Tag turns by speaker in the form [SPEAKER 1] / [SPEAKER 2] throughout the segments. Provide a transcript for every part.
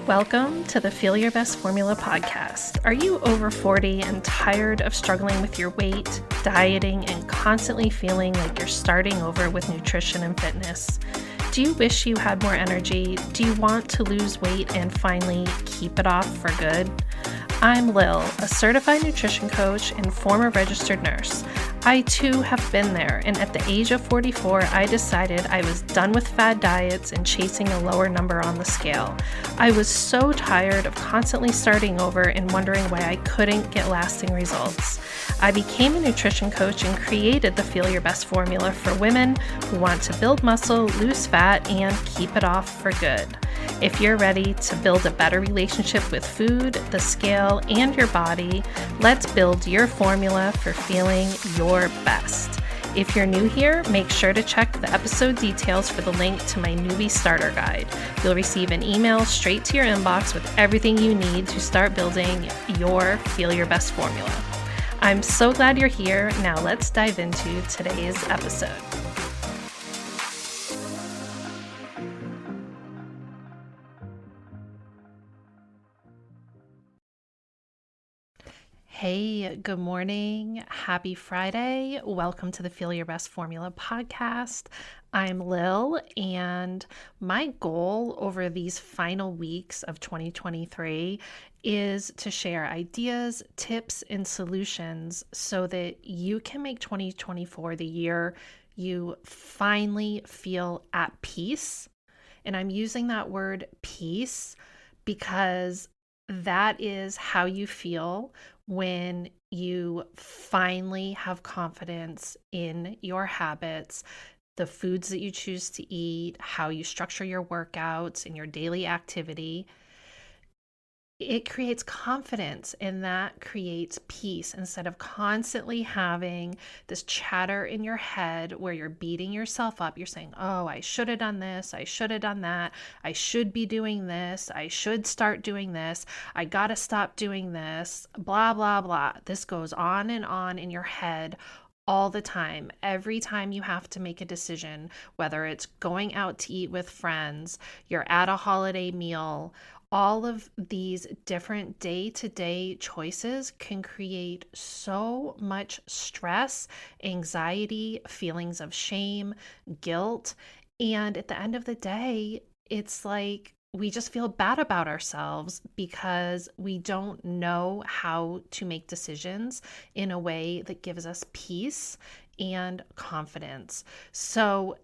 [SPEAKER 1] Welcome to the Feel Your Best Formula podcast. Are you over 40 and tired of struggling with your weight, dieting, and constantly feeling like you're starting over with nutrition and fitness? Do you wish you had more energy? Do you want to lose weight and finally keep it off for good? I'm Lil, a certified nutrition coach and former registered nurse. I too have been there, and at the age of 44, I decided I was done with fad diets and chasing a lower number on the scale. I was so tired of constantly starting over and wondering why I couldn't get lasting results. I became a nutrition coach and created the Feel Your Best formula for women who want to build muscle, lose fat, and keep it off for good. If you're ready to build a better relationship with food, the scale, and your body, let's build your formula for feeling your best. If you're new here, make sure to check the episode details for the link to my newbie starter guide. You'll receive an email straight to your inbox with everything you need to start building your Feel Your Best formula. I'm so glad you're here. Now let's dive into today's episode. Hey, good morning. Happy Friday. Welcome to the Feel Your Best Formula podcast. I'm Lil, and my goal over these final weeks of 2023 is to share ideas, tips, and solutions so that you can make 2024 the year you finally feel at peace. And I'm using that word peace because that is how you feel when you finally have confidence in your habits, the foods that you choose to eat, how you structure your workouts and your daily activity. It creates confidence, and that creates peace instead of constantly having this chatter in your head where you're beating yourself up. You're saying, oh, I should have done this. I should have done that. I should be doing this. I should start doing this. I got to stop doing this, blah, blah, blah. This goes on in your head all the time. Every time you have to make a decision, whether it's going out to eat with friends, you're at a holiday meal, all of these different day-to-day choices can create so much stress, anxiety, feelings of shame, guilt. And at the end of the day, it's like we just feel bad about ourselves because we don't know how to make decisions in a way that gives us peace and confidence. So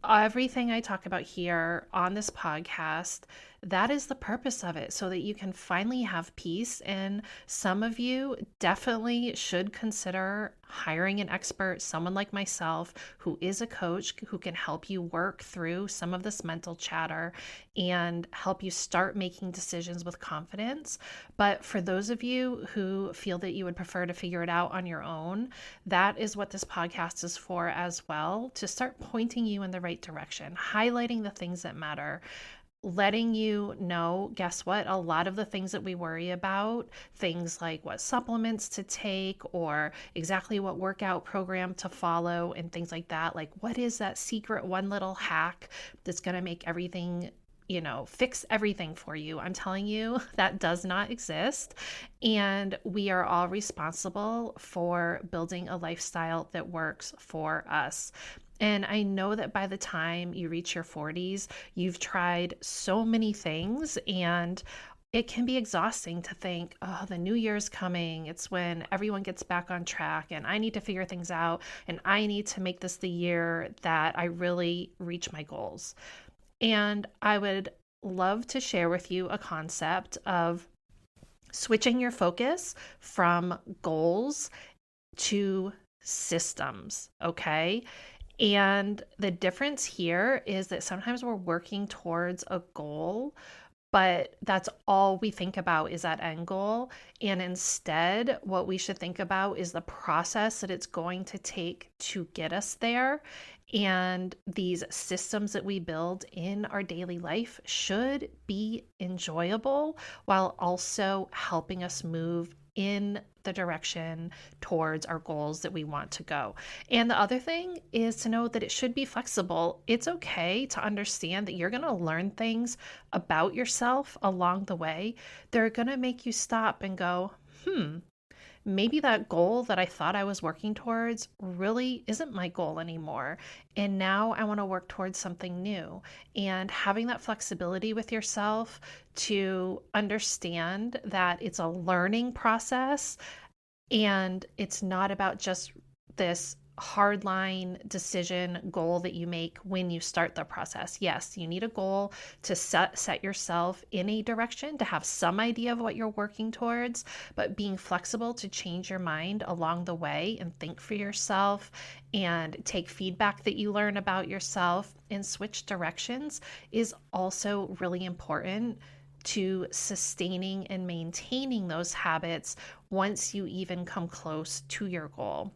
[SPEAKER 1] everything I talk about here on this podcast, that is the purpose of it, so that you can finally have peace. And some of you definitely should consider hiring an expert, someone like myself, who is a coach who can help you work through some of this mental chatter and help you start making decisions with confidence. But for those of you who feel that you would prefer to figure it out on your own, that is what this podcast is for as well, to start pointing you in the right direction, highlighting the things that matter, letting you know, guess what? A lot of the things that we worry about, things like what supplements to take or exactly what workout program to follow and things like that, like what is that secret one little hack that's going to make everything, fix everything for you? I'm telling you, that does not exist. And we are all responsible for building a lifestyle that works for us. And I know that by the time you reach your 40s, you've tried so many things, and it can be exhausting to think, oh, the new year's coming. It's when everyone gets back on track, and I need to figure things out, and I need to make this the year that I really reach my goals. And I would love to share with you a concept of switching your focus from goals to systems, okay? And the difference here is that sometimes we're working towards a goal, but that's all we think about is that end goal. And instead, what we should think about is the process that it's going to take to get us there. And these systems that we build in our daily life should be enjoyable while also helping us move in the direction towards our goals that we want to go. And the other thing is to know that it should be flexible. It's okay to understand that you're going to learn things about yourself along the way. They're going to make you stop and go, maybe that goal that I thought I was working towards really isn't my goal anymore. And now I want to work towards something new. And having that flexibility with yourself to understand that it's a learning process and it's not about just this hardline decision goal that you make when you start the process. Yes, you need a goal to set yourself in a direction, to have some idea of what you're working towards, but being flexible to change your mind along the way and think for yourself and take feedback that you learn about yourself and switch directions is also really important to sustaining and maintaining those habits once you even come close to your goal.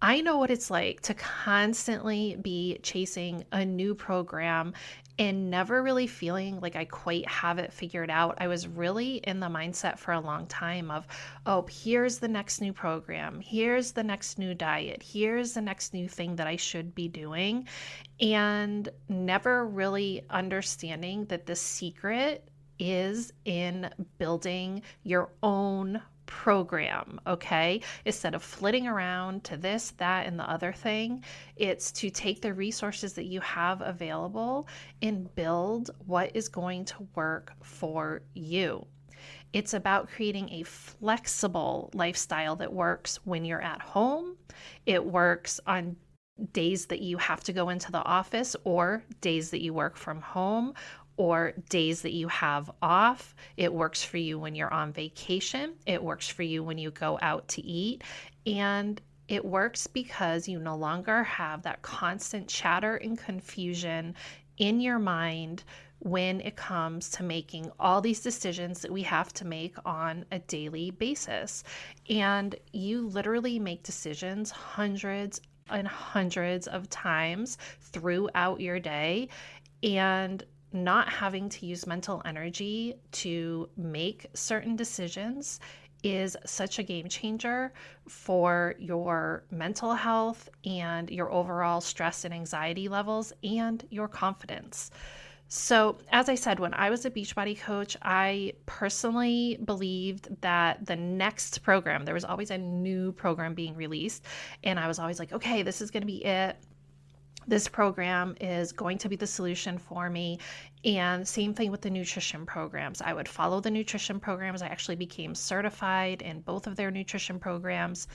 [SPEAKER 1] I know what it's like to constantly be chasing a new program and never really feeling like I quite have it figured out. I was really in the mindset for a long time of, oh, here's the next new program. Here's the next new diet. Here's the next new thing that I should be doing. And never really understanding that the secret is in building your own program, okay? Instead of flitting around to this, that, and the other thing, it's to take the resources that you have available and build what is going to work for you. It's about creating a flexible lifestyle that works when you're at home. It works on days that you have to go into the office or days that you work from home or days that you have off. It works for you when you're on vacation. It works for you when you go out to eat. And it works because you no longer have that constant chatter and confusion in your mind when it comes to making all these decisions that we have to make on a daily basis. And you literally make decisions hundreds and hundreds of times throughout your day, and not having to use mental energy to make certain decisions is such a game changer for your mental health and your overall stress and anxiety levels and your confidence. So, as I said, when I was a Beachbody coach, I personally believed that the next program, there was always a new program being released, and I was always like, okay, this is going to be it. This program is going to be the solution for me. And same thing with the nutrition programs. I would follow the nutrition programs. I actually became certified in both of their nutrition programs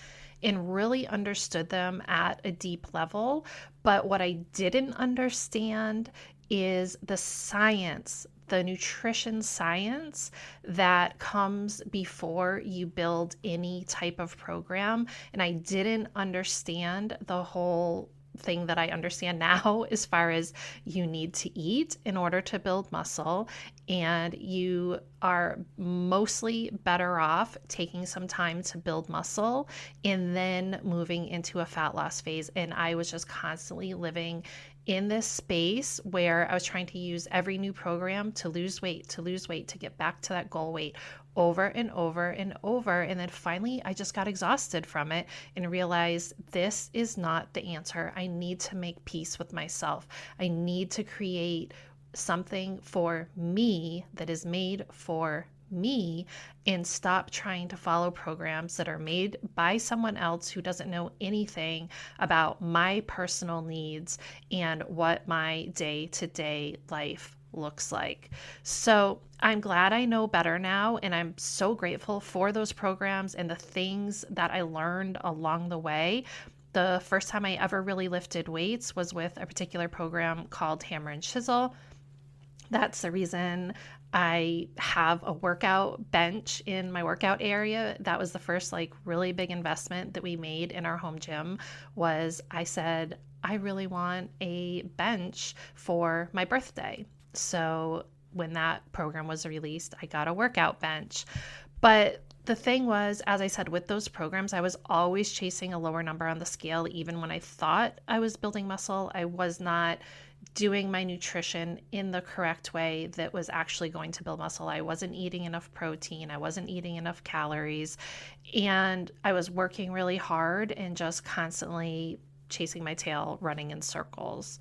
[SPEAKER 1] and really understood them at a deep level. But what I didn't understand is the science, the nutrition science that comes before you build any type of program. And I didn't understand the whole thing that I understand now as far as you need to eat in order to build muscle, and you are mostly better off taking some time to build muscle and then moving into a fat loss phase. And I was just constantly living in this space where I was trying to use every new program to lose weight, to get back to that goal weight over and over and over. And then finally, I just got exhausted from it and realized this is not the answer. I need to make peace with myself. I need to create something for me that is made for me and stop trying to follow programs that are made by someone else who doesn't know anything about my personal needs and what my day-to-day life looks like. So I'm glad I know better now, and I'm so grateful for those programs and the things that I learned along the way. The first time I ever really lifted weights was with a particular program called Hammer and Chisel. That's the reason I have a workout bench in my workout area. That was the first really big investment that we made in our home gym. Was I said, I really want a bench for my birthday. So when that program was released, I got a workout bench. But the thing was, as I said, with those programs, I was always chasing a lower number on the scale. Even when I thought I was building muscle, I was not doing my nutrition in the correct way that was actually going to build muscle. I wasn't eating enough protein. I wasn't eating enough calories. And I was working really hard and just constantly chasing my tail, running in circles.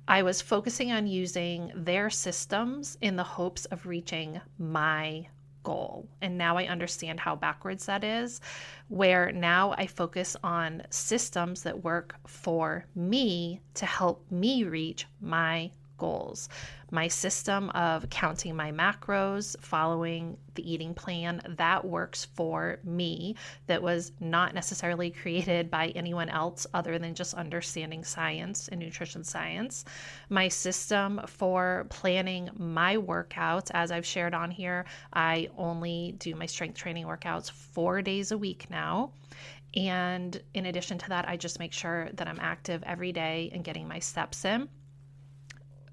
[SPEAKER 1] I was focusing on using their systems in the hopes of reaching my goal. And now I understand how backwards that is, where now I focus on systems that work for me to help me reach my goals. My system of counting my macros, following the eating plan, that works for me. That was not necessarily created by anyone else other than just understanding science and nutrition science. My system for planning my workouts, as I've shared on here, I only do my strength training workouts 4 days a week now. And in addition to that, I just make sure that I'm active every day and getting my steps in.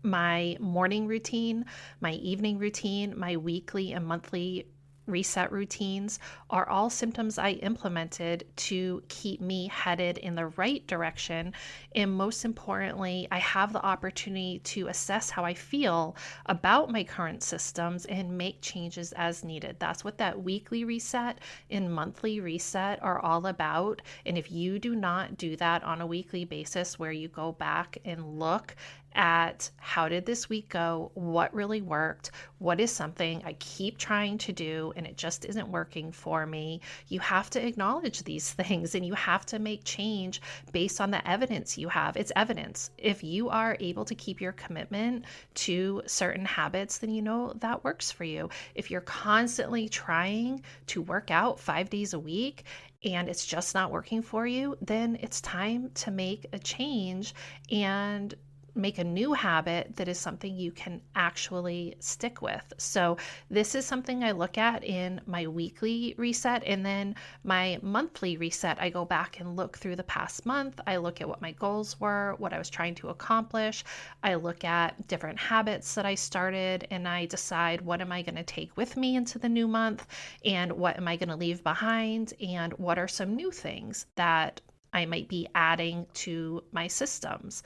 [SPEAKER 1] My morning routine, my evening routine, my weekly and monthly reset routines are all symptoms I implemented to keep me headed in the right direction. And most importantly, I have the opportunity to assess how I feel about my current systems and make changes as needed. That's what that weekly reset and monthly reset are all about. And if you do not do that on a weekly basis, where you go back and look at how did this week go, what really worked, what is something I keep trying to do and it just isn't working for me, you have to acknowledge these things and you have to make change based on the evidence you have. It's evidence. If you are able to keep your commitment to certain habits, then you know that works for you. If you're constantly trying to work out 5 days a week and it's just not working for you, then it's time to make a change and make a new habit that is something you can actually stick with. So this is something I look at in my weekly reset. And then my monthly reset, I go back and look through the past month. I look at what my goals were, what I was trying to accomplish. I look at different habits that I started and I decide what am I going to take with me into the new month and what am I going to leave behind and what are some new things that I might be adding to my systems.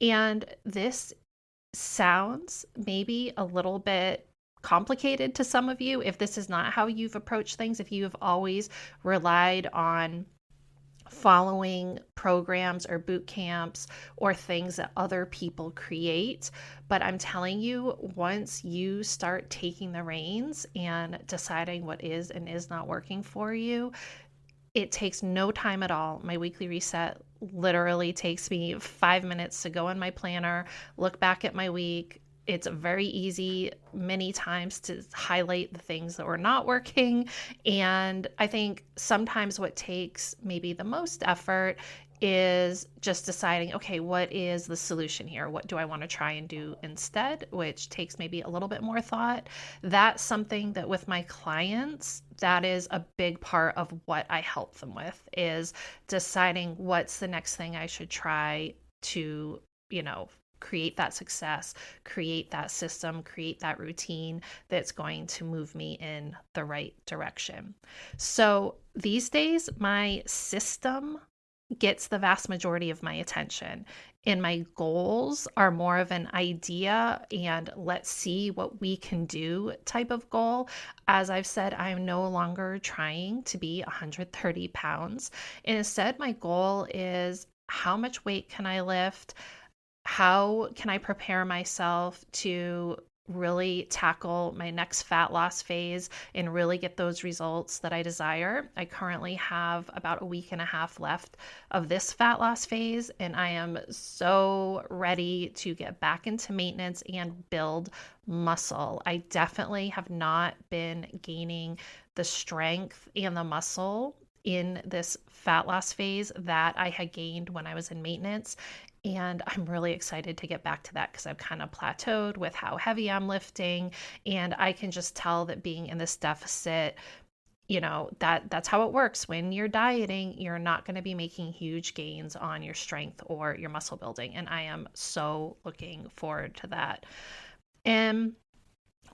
[SPEAKER 1] And this sounds maybe a little bit complicated to some of you if this is not how you've approached things, if you have always relied on following programs or boot camps or things that other people create. But I'm telling you, once you start taking the reins and deciding what is and is not working for you, it takes no time at all. My weekly reset literally takes me 5 minutes to go in my planner, look back at my week. It's very easy many times to highlight the things that were not working. And I think sometimes what takes maybe the most effort is just deciding, okay, what is the solution here? What do I want to try and do instead? Which takes maybe a little bit more thought. That's something that with my clients, that is a big part of what I help them with, is deciding what's the next thing I should try to, create that success, create that system, create that routine that's going to move me in the right direction. So these days, my system gets the vast majority of my attention. And my goals are more of an idea and let's see what we can do type of goal. As I've said, I'm no longer trying to be 130 pounds. And instead, my goal is how much weight can I lift? How can I prepare myself to really tackle my next fat loss phase and really get those results that I desire? I currently have about a week and a half left of this fat loss phase, and I am so ready to get back into maintenance and build muscle. I definitely have not been gaining the strength and the muscle in this fat loss phase that I had gained when I was in maintenance. And I'm really excited to get back to that because I've kind of plateaued with how heavy I'm lifting. And I can just tell that being in this deficit, that's how it works. When you're dieting, you're not going to be making huge gains on your strength or your muscle building. And I am so looking forward to that. And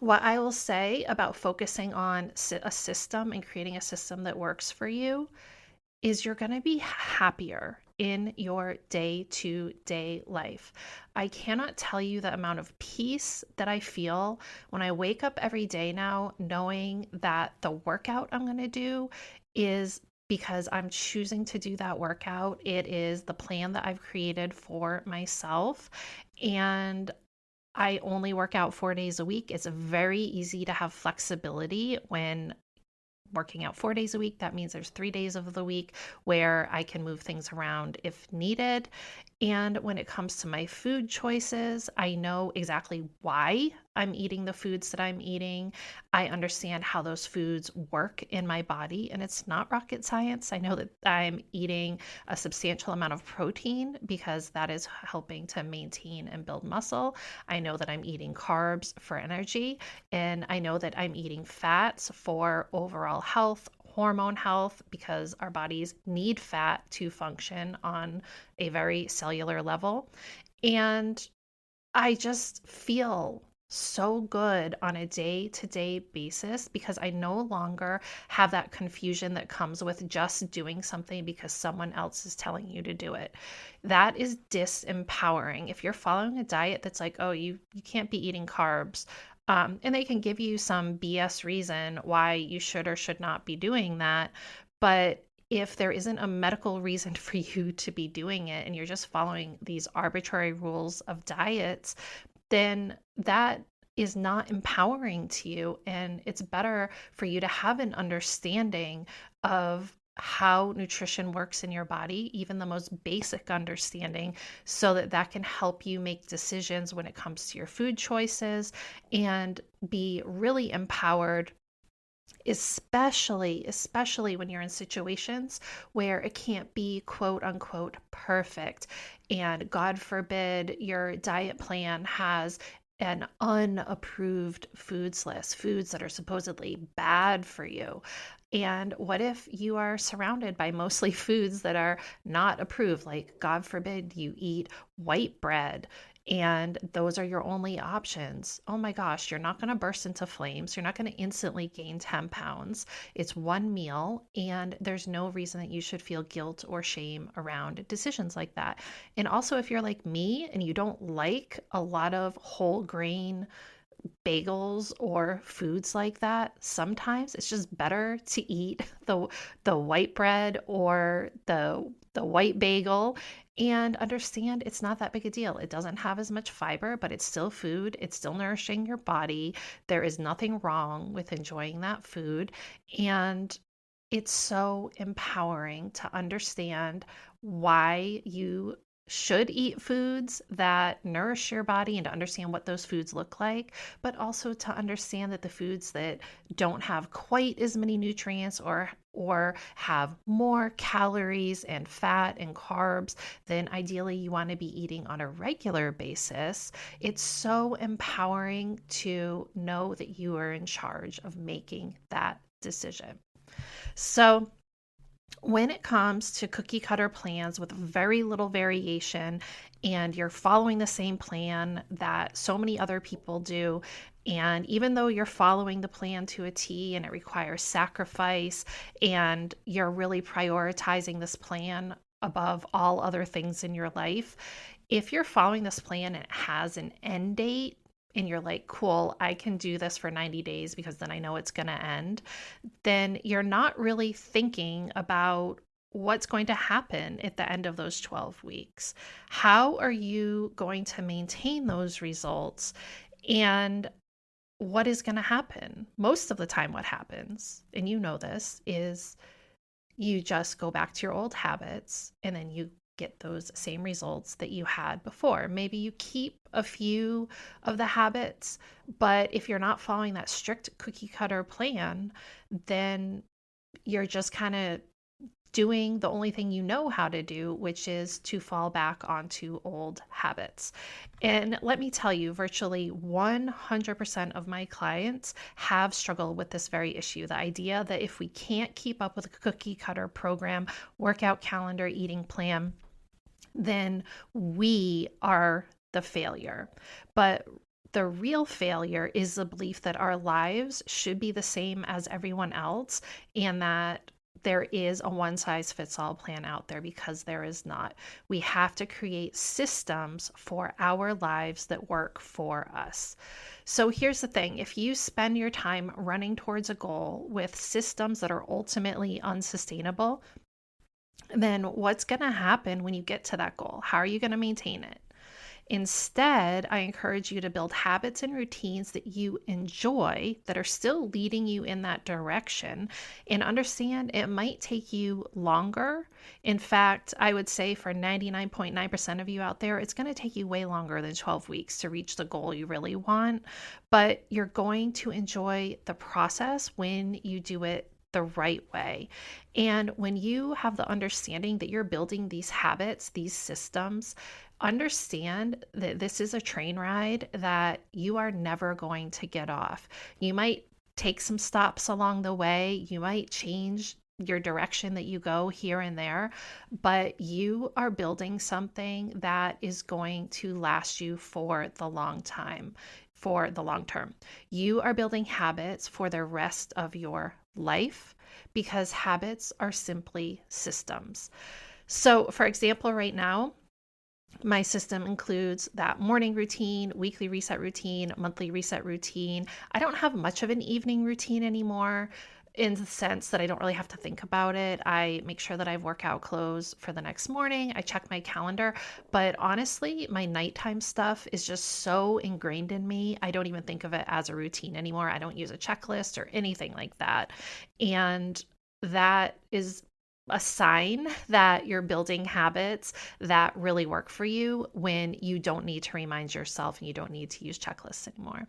[SPEAKER 1] What I will say about focusing on a system and creating a system that works for you is you're going to be happier in your day-to-day life. I cannot tell you the amount of peace that I feel when I wake up every day now, knowing that the workout I'm going to do is because I'm choosing to do that workout. It is the plan that I've created for myself. And I only work out 4 days a week. It's very easy to have flexibility when working out 4 days a week. That means there's 3 days of the week where I can move things around if needed. And when it comes to my food choices, I know exactly why I'm eating the foods that I'm eating. I understand how those foods work in my body, and it's not rocket science. I know that I'm eating a substantial amount of protein because that is helping to maintain and build muscle. I know that I'm eating carbs for energy, and I know that I'm eating fats for overall health, hormone health, because our bodies need fat to function on a very cellular level. And I just feel so good on a day to day basis because I no longer have that confusion that comes with just doing something because someone else is telling you to do it. That is disempowering. If you're following a diet that's like, oh, you can't be eating carbs, and they can give you some BS reason why you should or should not be doing that. But if there isn't a medical reason for you to be doing it and you're just following these arbitrary rules of diets, then that is not empowering to you. And it's better for you to have an understanding of how nutrition works in your body, even the most basic understanding, so that that can help you make decisions when it comes to your food choices and be really empowered, especially when you're in situations where it can't be quote unquote perfect, and God forbid your diet plan has an unapproved foods list, foods that are supposedly bad for you. And what if you are surrounded by mostly foods that are not approved? Like, God forbid you eat white bread and those are your only options. Oh my gosh, you're not going to burst into flames. You're not going to instantly gain 10 pounds. It's one meal, and there's no reason that you should feel guilt or shame around decisions like that. And also, if you're like me and you don't like a lot of whole grain bagels or foods like that, sometimes it's just better to eat the white bread or the white bagel and understand it's not that big a deal. It doesn't have as much fiber, but it's still food. It's still nourishing your body. There is nothing wrong with enjoying that food. And it's so empowering to understand why you should eat foods that nourish your body and to understand what those foods look like, but also to understand that the foods that don't have quite as many nutrients or have more calories and fat and carbs than ideally you want to be eating on a regular basis. It's so empowering to know that you are in charge of making that decision. So, when it comes to cookie cutter plans with very little variation, and you're following the same plan that so many other people do, and even though you're following the plan to a T and it requires sacrifice, and you're really prioritizing this plan above all other things in your life, if you're following this plan and it has an end date, and you're like, cool, I can do this for 90 days because then I know it's going to end, then you're not really thinking about what's going to happen at the end of those 12 weeks. How are you going to maintain those results? And what is going to happen? Most of the time, what happens, and you know this, is you just go back to your old habits and then you get those same results that you had before. Maybe you keep a few of the habits, but if you're not following that strict cookie cutter plan, then you're just kind of doing the only thing you know how to do, which is to fall back onto old habits. And let me tell you, virtually 100% of my clients have struggled with this very issue. The idea that if we can't keep up with a cookie cutter program, workout calendar, eating plan, then we are the failure. But The real failure is the belief that our lives should be the same as everyone else and that there is a one size fits all plan out there, because there is not. We have to create systems for our lives that work for us. So here's the thing: if you spend your time running towards a goal with systems that are ultimately unsustainable, then what's going to happen when you get to that goal? How are you going to maintain it? Instead, I encourage you to build habits and routines that you enjoy, that are still leading you in that direction, and understand it might take you longer. In fact, I would say for 99.9% of you out there, it's going to take you way longer than 12 weeks to reach the goal you really want, but you're going to enjoy the process when you do it the right way. And when you have the understanding that you're building these habits, these systems, understand that this is a train ride that you are never going to get off. You might take some stops along the way, you might change your direction that you go here and there, but you are building something that is going to last you for the long time, for the long term. You are building habits for the rest of your life, because habits are simply systems. So, for example, right now, my system includes that morning routine, weekly reset routine, monthly reset routine. I don't have much of an evening routine anymore, in the sense that I don't really have to think about it. I make sure that I have workout clothes for the next morning. I check my calendar. But honestly, my nighttime stuff is just so ingrained in me. I don't even think of it as a routine anymore. I don't use a checklist or anything like that. And that is a sign that you're building habits that really work for you, when you don't need to remind yourself and you don't need to use checklists anymore.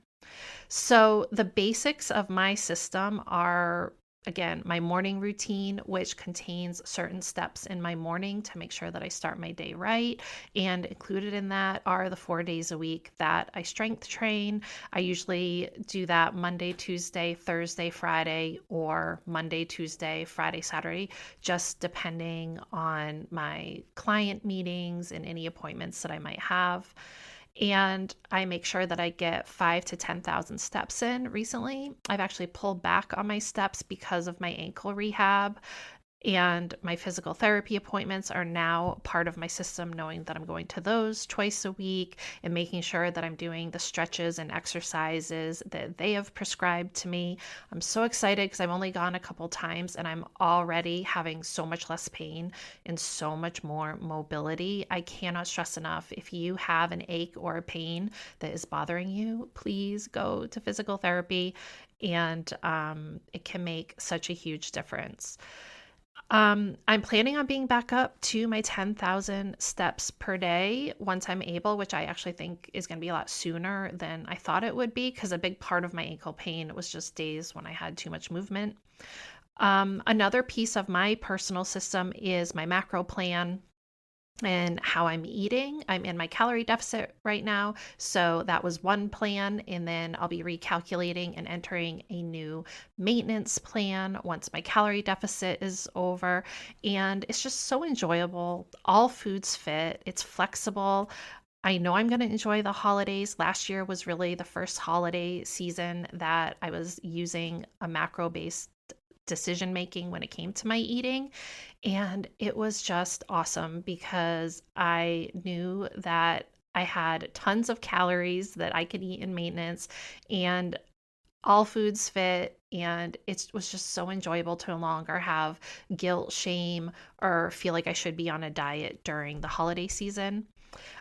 [SPEAKER 1] So the basics of my system are, again, my morning routine, which contains certain steps in my morning to make sure that I start my day right. And included in that are the 4 days a week that I strength train. I usually do that Monday, Tuesday, Thursday, Friday, or Monday, Tuesday, Friday, Saturday, just depending on my client meetings and any appointments that I might have. And I make sure that I get 5 to 10,000 steps in. Recently, I've actually pulled back on my steps because of my ankle rehab, and my physical therapy appointments are now part of my system, knowing that I'm going to those twice a week and making sure that I'm doing the stretches and exercises that they have prescribed to me. I'm so excited because I've only gone a couple times and I'm already having so much less pain and so much more mobility. I cannot stress enough, if you have an ache or a pain that is bothering you, please go to physical therapy, and it can make such a huge difference. I'm planning on being back up to my 10,000 steps per day once I'm able, which I actually think is going to be a lot sooner than I thought it would be, because a big part of my ankle pain was just days when I had too much movement. Another piece of my personal system is my macro plan and how I'm eating. I'm in my calorie deficit right now. So that was one plan. And then I'll be recalculating and entering a new maintenance plan once my calorie deficit is over. And it's just so enjoyable. All foods fit, it's flexible. I know I'm going to enjoy the holidays. Last year was really the first holiday season that I was using a macro based decision making when it came to my eating. And it was just awesome because I knew that I had tons of calories that I could eat in maintenance, and all foods fit. And it was just so enjoyable to no longer have guilt, shame, or feel like I should be on a diet during the holiday season.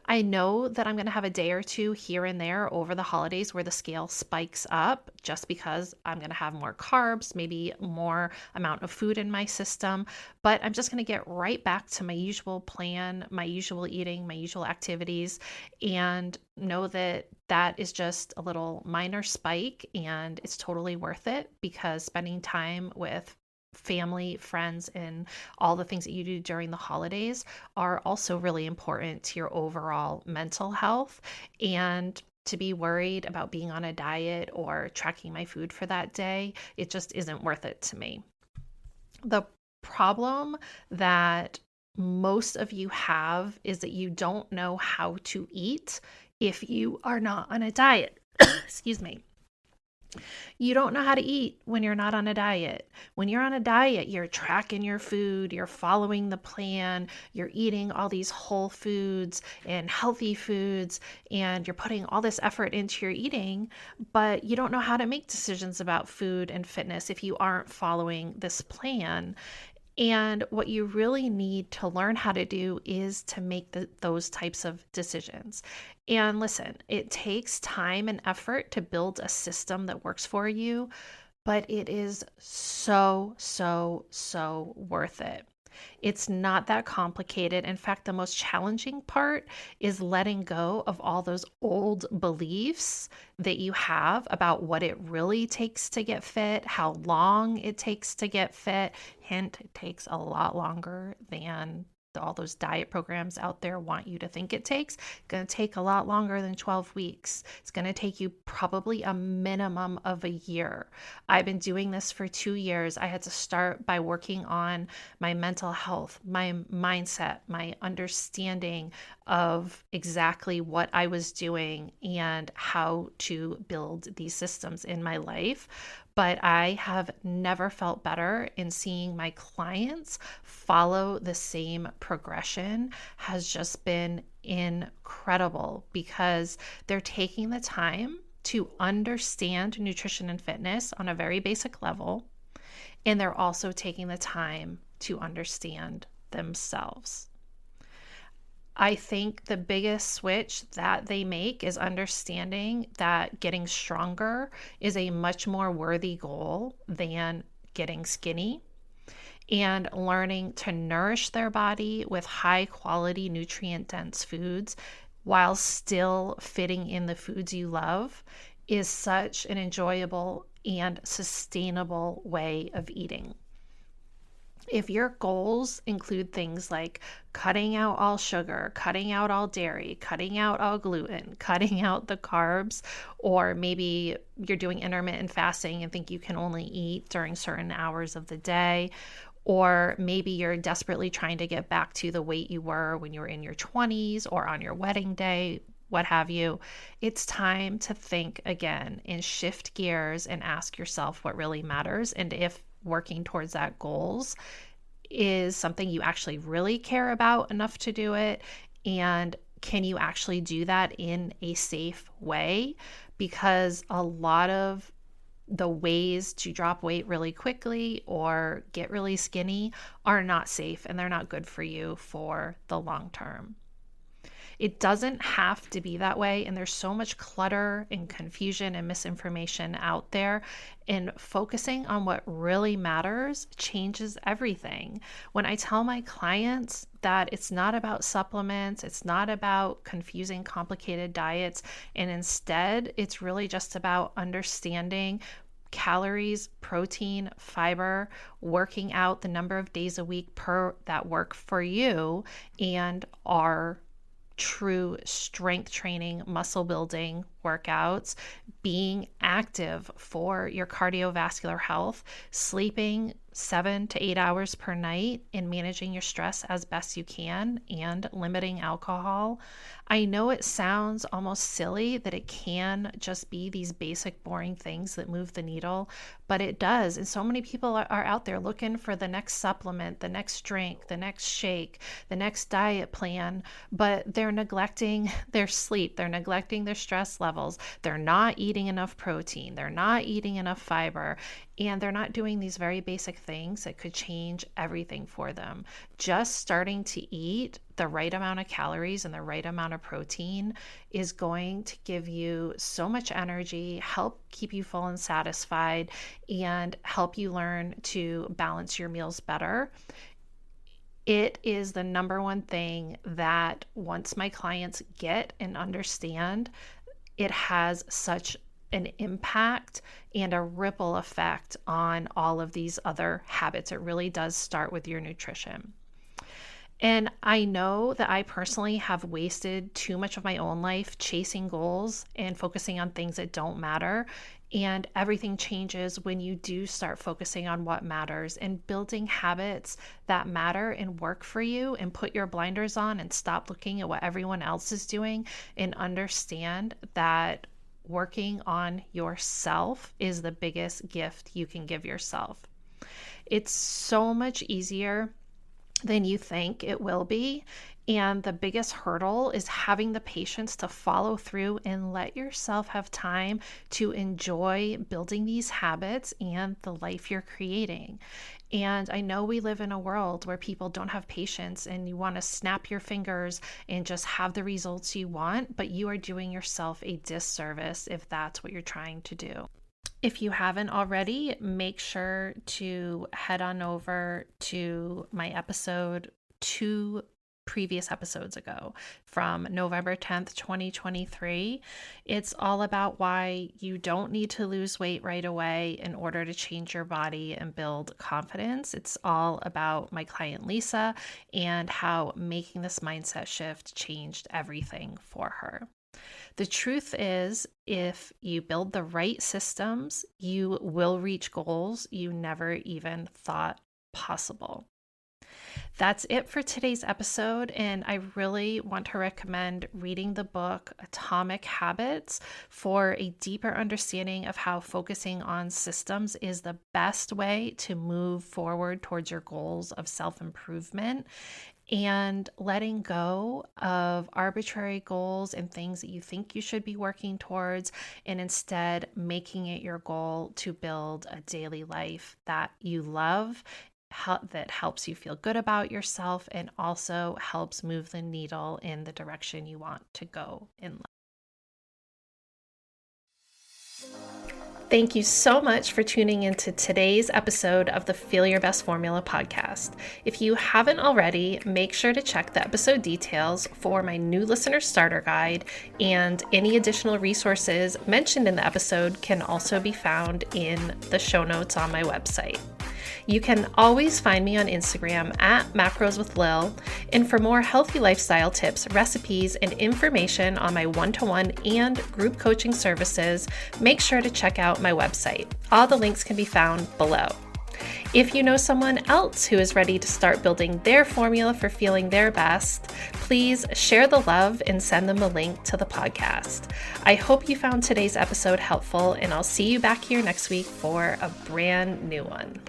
[SPEAKER 1] I know that I'm going to have a day or two here and there over the holidays where the scale spikes up, just because I'm going to have more carbs, maybe more amount of food in my system. But I'm just going to get right back to my usual plan, my usual eating, my usual activities, and know that that is just a little minor spike, and it's totally worth it, because spending time with family, friends, and all the things that you do during the holidays are also really important to your overall mental health. And to be worried about being on a diet or tracking my food for that day, it just isn't worth it to me. The problem that most of you have is that you don't know how to eat if you are not on a diet. Excuse me. You don't know how to eat when you're not on a diet. When you're on a diet, you're tracking your food, you're following the plan, you're eating all these whole foods and healthy foods, and you're putting all this effort into your eating, but you don't know how to make decisions about food and fitness if you aren't following this plan. And what you really need to learn how to do is to make those types of decisions. And listen, it takes time and effort to build a system that works for you, but it is so, so, so worth it. It's not that complicated. In fact, the most challenging part is letting go of all those old beliefs that you have about what it really takes to get fit, how long it takes to get fit. Hint, it takes a lot longer than all those diet programs out there want you to think it takes. It's going to take a lot longer than 12 weeks. It's going to take you probably a minimum of a year. I've been doing this for 2 years. I had to start by working on my mental health, my mindset, my understanding of exactly what I was doing and how to build these systems in my life. But I have never felt better in seeing my clients follow the same progression has just been incredible because they're taking the time to understand nutrition and fitness on a very basic level, and they're also taking the time to understand themselves. I think the biggest switch that they make is understanding that getting stronger is a much more worthy goal than getting skinny, and learning to nourish their body with high quality, nutrient dense foods while still fitting in the foods you love is such an enjoyable and sustainable way of eating. If your goals include things like cutting out all sugar, cutting out all dairy, cutting out all gluten, cutting out the carbs, or maybe you're doing intermittent fasting and think you can only eat during certain hours of the day, or maybe you're desperately trying to get back to the weight you were when you were in your 20s or on your wedding day, what have you, it's time to think again and shift gears and ask yourself what really matters. And if working towards that goals is something you actually really care about enough to do it, and can you actually do that in a safe way? Because a lot of the ways to drop weight really quickly or get really skinny are not safe and they're not good for you for the long term. It doesn't have to be that way. And there's so much clutter and confusion and misinformation out there. And focusing on what really matters changes everything. When I tell my clients that it's not about supplements, it's not about confusing, complicated diets, and instead it's really just about understanding calories, protein, fiber, working out the number of days a week per that work for you, and are true strength training, muscle building workouts, being active for your cardiovascular health, sleeping 7 to 8 hours per night, and managing your stress as best you can, and limiting alcohol. I know it sounds almost silly that it can just be these basic, boring things that move the needle, but it does. And so many people are out there looking for the next supplement, the next drink, the next shake, the next diet plan, but they're neglecting their sleep, they're neglecting their stress levels, they're not eating enough protein, they're not eating enough fiber, and they're not doing these very basic things that could change everything for them. Just starting to eat the right amount of calories and the right amount of protein is going to give you so much energy, help keep you full and satisfied, and help you learn to balance your meals better. It is the number one thing that once my clients get and understand, it has such an impact and a ripple effect on all of these other habits. It really does start with your nutrition. And I know that I personally have wasted too much of my own life chasing goals and focusing on things that don't matter. And everything changes when you do start focusing on what matters and building habits that matter and work for you, and put your blinders on and stop looking at what everyone else is doing and understand that working on yourself is the biggest gift you can give yourself. It's so much easier than you think it will be. And the biggest hurdle is having the patience to follow through and let yourself have time to enjoy building these habits and the life you're creating. And I know we live in a world where people don't have patience and you want to snap your fingers and just have the results you want, but you are doing yourself a disservice if that's what you're trying to do. If you haven't already, make sure to head on over to my episode 2 previous episodes ago from November 10th, 2023. It's all about why you don't need to lose weight right away in order to change your body and build confidence. It's all about my client Lisa and how making this mindset shift changed everything for her. The truth is, if you build the right systems, you will reach goals you never even thought possible. That's it for today's episode, and I really want to recommend reading the book Atomic Habits for a deeper understanding of how focusing on systems is the best way to move forward towards your goals of self-improvement and letting go of arbitrary goals and things that you think you should be working towards, and instead making it your goal to build a daily life that you love, that helps you feel good about yourself and also helps move the needle in the direction you want to go in life. Thank you so much for tuning into today's episode of the Feel Your Best Formula podcast. If you haven't already, make sure to check the episode details for my new listener starter guide, and any additional resources mentioned in the episode can also be found in the show notes on my website. You can always find me on Instagram at Macros with Lil, and for more healthy lifestyle tips, recipes, and information on my one-to-one and group coaching services, make sure to check out my website. All the links can be found below. If you know someone else who is ready to start building their formula for feeling their best, please share the love and send them a link to the podcast. I hope you found today's episode helpful, and I'll see you back here next week for a brand new one.